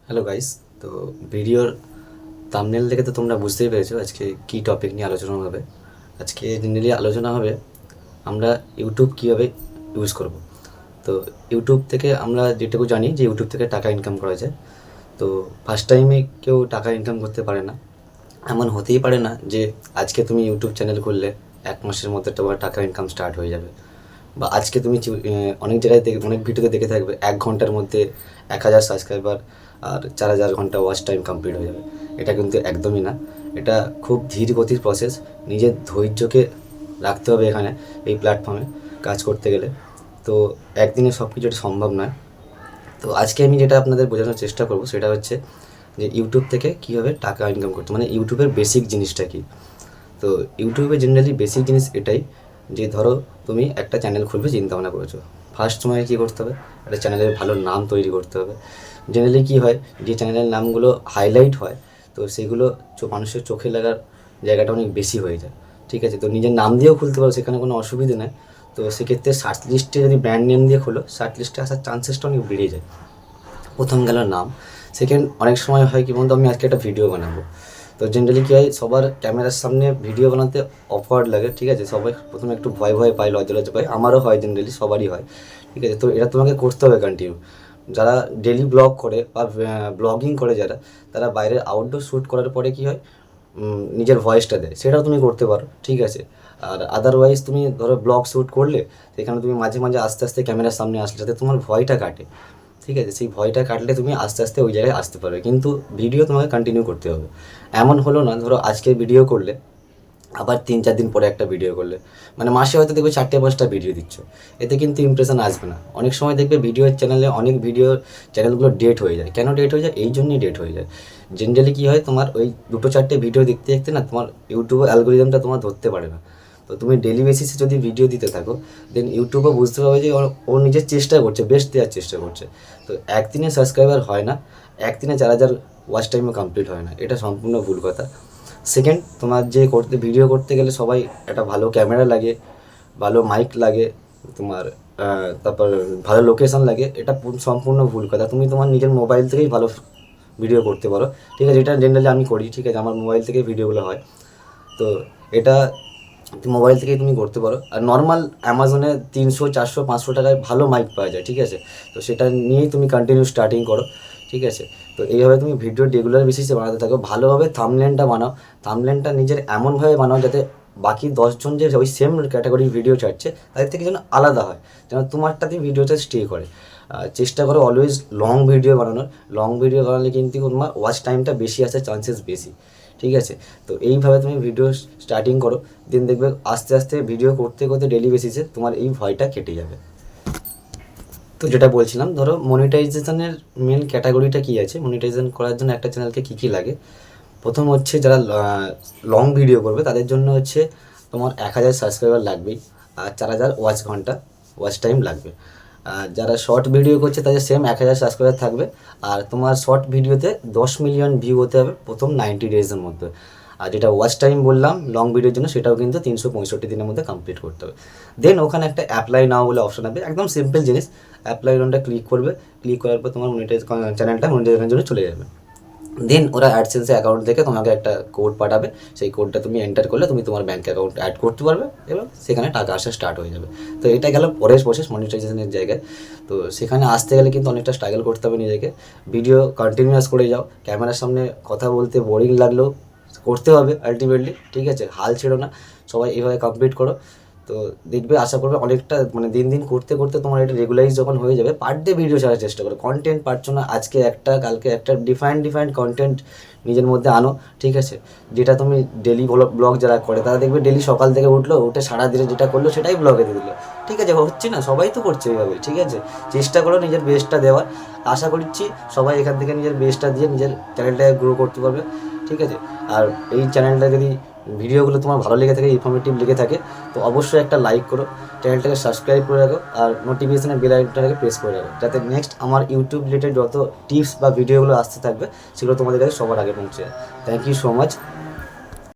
Hello guys. তো ভিডিওর thumbnail দেখে তো তোমরা বুঝতেই পেরেছো আজকে কী টপিক নিয়ে আলোচনা হবে। আজকে জেনারেলি আলোচনা হবে আমরা ইউটিউব কীভাবে ইউজ করব। তো ইউটিউব থেকে আমরা যেটুকু জানি যে ইউটিউব থেকে টাকা ইনকাম করা যায়। তো ফার্স্ট টাইমে কেউ টাকা ইনকাম করতে পারে না, এমন হতেই পারে না যে আজকে তুমি ইউটিউব চ্যানেল খুললে 1 মাসের মধ্যে তোমার টাকা ইনকাম স্টার্ট হয়ে যাবে। বা আজকে তুমি অনেক জায়গায় দেখে অনেক ভিডিওতে দেখে থাকবে 1 ঘন্টার মধ্যে 1,000 সাবস্ক্রাইবার আর 4,000 ঘন্টা ওয়াচ টাইম কমপ্লিট হয়ে যাবে। এটা কিন্তু একদমই না। এটা খুব ধীর গতির প্রসেস। নিজের ধৈর্যকে রাখতে হবে এখানে, এই প্ল্যাটফর্মে কাজ করতে গেলে। তো একদিনে সব কিছু এটা সম্ভব নয়। তো আজকে আমি যেটা আপনাদের বোঝানোর চেষ্টা করব সেটা হচ্ছে যে ইউটিউব থেকে কীভাবে টাকা ইনকাম করতে, মানে ইউটিউবের বেসিক জিনিসটা কী। তো ইউটিউবে জেনারেলি বেসিক জিনিস এটাই যে ধরো তুমি একটা চ্যানেল খুলবে চিন্তা ভাবনা করেছো। ফার্স্ট সময় কী করতে হবে, একটা চ্যানেলের ভালো নাম তৈরি করতে হবে। জেনারেলি কী হয়, যে চ্যানেলের নামগুলো হাইলাইট হয় তো সেগুলো মানুষের চোখে লাগার জায়গাটা অনেক বেশি হয়ে যায়। ঠিক আছে, তো নিজের নাম দিয়েও খুলতে পারো, সেখানে কোনো অসুবিধে নেই। তো সেক্ষেত্রে সার্চ লিস্টে যদি ব্র্যান্ড নেম দিয়ে খোলো, সার্চ লিস্টে আসার চান্সেসটা অনেক বেড়ে যায়। প্রথম গেল নাম। সেকেন্ড, অনেক সময় হয় কি বলতো, আমি আজকে একটা ভিডিও বানাবো। তো জেনারেলি কী হয়, সবার ক্যামেরার সামনে ভিডিও বানাতে অকওয়ার্ড লাগে। ঠিক আছে, সবাই প্রথমে একটু ভয় ভয় পায়, লজ্জা লজ্জা পায়, আমারও হয়, জেনারেলি সবারই হয়। ঠিক আছে, তো এটা তোমাকে করতে হবে কন্টিনিউ। যারা ডেলি ব্লগ করে বা ব্লগিং করে যারা, তারা বাইরের আউটডোর শ্যুট করার পরে কী হয়, নিজের ভয়েসটা দেয়, সেটাও তুমি করতে পারো। ঠিক আছে, আর আদারওয়াইজ তুমি ধরো ব্লগ শ্যুট করলে সেখানে তুমি মাঝে মাঝে আস্তে আস্তে ক্যামেরার সামনে আসলে যাতে তোমার ভয়টা কাটে। ঠিক আছে, সেই ভয়টা কাটলে তুমি আস্তে আস্তে ওই জায়গায় আসতে পারবে, কিন্তু ভিডিও তোমাকে কন্টিনিউ করতে হবে। এমন হলো না ধরো আজকে ভিডিও করলে আবার 3-4 দিন পরে একটা ভিডিও করলে, মানে মাসে হয়তো দেখবে 4-5টা ভিডিও দিচ্ছ, এতে কিন্তু ইমপ্রেশন আসবে না। অনেক সময় দেখবে ভিডিওর চ্যানেলে অনেক ভিডিও চ্যানেলগুলো ডেট হয়ে যায়। কেন ডেট হয়ে যায়? এই জন্যই ডেট হয়ে যায়। জেনারেলি কী হয়, তোমার ওই 2-4টে ভিডিও দেখতে দেখতে না তোমার ইউটিউব অ্যালগোরিদমটা তোমার ধরতে পারে না। তো তুমি ডেলি বেসিসে যদি ভিডিও দিতে থাকো, দেন ইউটিউবও বুঝতে পারবে যে ও নিজের চেষ্টা করছে, বেস্ট দেওয়ার চেষ্টা করছে। তো একদিনে সাবস্ক্রাইবার হয় না, একদিনে 4,000 ওয়াচ টাইমও কমপ্লিট হয় না, এটা সম্পূর্ণ ভুল কথা। সেকেন্ড, তোমার যে ভিডিও করতে গেলে সবাই একটা ভালো ক্যামেরা লাগে, ভালো মাইক লাগে, তোমার তারপর ভালো লোকেশন লাগে, এটা সম্পূর্ণ ভুল কথা। তুমি তোমার নিজের মোবাইল থেকেই ভালো ভিডিও করতে পারো। ঠিক আছে, এটা জেনারেলি আমি করি। ঠিক আছে, আমার মোবাইল থেকেই ভিডিওগুলো হয়। তো এটা মোবাইল থেকেই তুমি করতে পারো। আর নর্মাল অ্যামাজনে 300, 400, 500 টাকায় ভালো মাইক পাওয়া যায়। ঠিক আছে, তো সেটা নিয়েই তুমি কন্টিনিউ স্টার্টিং করো। ঠিক আছে, তো এইভাবে তুমি ভিডিও রেগুলার বেসিসে বানাতে থাকো। ভালোভাবে থাম্বনেলটা বানাও। থাম্বনেলটা নিজের এমনভাবে বানাও যাতে বাকি 10জন যে ওই সেম ক্যাটাগরির ভিডিও ছাড়ছে তাদের থেকে যেন আলাদা হয়, যেন তোমারটাতেই ভিডিওটা স্টে করে। চেষ্টা করো অলওয়েজ লং ভিডিও বানানোর। লং ভিডিও বানালে কিন্তু তোমার ওয়াচ টাইমটা বেশি আসার চান্সেস বেশি। ঠিক আছে, তো এইভাবে তুমি ভিডিও স্টার্টিং করো, দিন দেখবে আস্তে আস্তে ভিডিও করতে করতে ডেলি বেসিসে তোমার এই ভয়টা কেটে যাবে। তো যেটা বলছিলাম, ধরো মনিটাইজেশনের মেন ক্যাটাগরিটা কী আছে, মনিটাইজেশন করার জন্য একটা চ্যানেলকে কী কী লাগে। প্রথম হচ্ছে যারা লং ভিডিও করবে তাদের জন্য হচ্ছে তোমার 1,000 সাবস্ক্রাইবার লাগবেই, আর 4,000 ওয়াচ টাইম লাগবে। আর যারা শর্ট ভিডিও করছে তাদের সেম 1,000 সাবস্ক্রাইবার থাকবে, আর তোমার শর্ট ভিডিওতে 10 মিলিয়ন ভিউ হতে হবে প্রথম 90 ডেজের মধ্যে। আর যেটা ওয়াচ টাইম বললাম লং ভিডিওর জন্য, সেটাও কিন্তু 365 দিনের মধ্যে কমপ্লিট করতে হবে। দেন ওখানে একটা অ্যাপ্লাই নাও বলে অপশন হবে, একদম সিম্পল জিনিস। অ্যাপ্লাই নাওটা ক্লিক করবে, ক্লিক করার পর তোমার চ্যানেলটা মনিটাইজেশনের জন্য চলে যাবে। দেন ওরা অ্যাডসেন্সের অ্যাকাউন্ট থেকে তোমাকে একটা কোড পাঠাবে, সেই কোডটা তুমি এন্টার করলে তুমি তোমার ব্যাঙ্ক অ্যাকাউন্ট অ্যাড করতে পারবে এবং সেখানে টাকা আসা স্টার্ট হয়ে যাবে। তো এটা গেল পরের প্রসেস মনিটাইজেশনের জায়গায়। তো সেখানে আসতে গেলে কিন্তু অনেকটা স্ট্রাগল করতে হবে নিজেকে। ভিডিও কন্টিনিউয়াস করে যাও, ক্যামেরার সামনে কথা বলতে বোরিং লাগলেও করতে হবে আলটিমেটলি। ঠিক আছে, হাল ছেড়ো না, সবাই এইভাবে কমপ্লিট করো। তো দেখবে, আশা করবে অনেকটা, মানে দিন দিন করতে করতে তোমার এটা রেগুলারাইজ যখন হয়ে যাবে, পার ডে ভিডিও ছাড়ার চেষ্টা করো। কন্টেন্ট পারছো না, আজকে একটা কালকে একটা, ডিফারেন্ট কন্টেন্ট নিজের মধ্যে আনো। ঠিক আছে, যেটা তুমি ডেলি ব্লগ যারা করে তারা দেখবে ডেলি সকাল থেকে উঠে সারাদিনে যেটা করলো সেটাই ব্লগে দিয়ে দিল। ঠিক আছে, হচ্ছে না, সবাই তো করছে এইভাবে। ঠিক আছে, চেষ্টা করো নিজের বেস্টটা দেওয়ার। আশা করছি সবাই এখান থেকে নিজের বেস্টটা দিয়ে নিজের চ্যানেলটাকে গ্রো করতে পারবে। ঠিক আছে, আর এই চ্যানেলটা যদি ভিডিওগুলো তোমার ভালো লেগে থাকে, ইনফরমেটিভ লেগে থাকে, তো অবশ্যই একটা লাইক করো, চ্যানেলটাকে সাবস্ক্রাইব করে রাখো, আর নোটিফিকেশনের বেল আইকনটাকে প্রেস করে রাখো, যাতে নেক্সট আমার ইউটিউব রিলেটেড যত টিপস বা ভিডিওগুলো আসতে থাকবে সেগুলো তোমাদের কাছে সবার আগে পৌঁছে যায়। Thank you so much.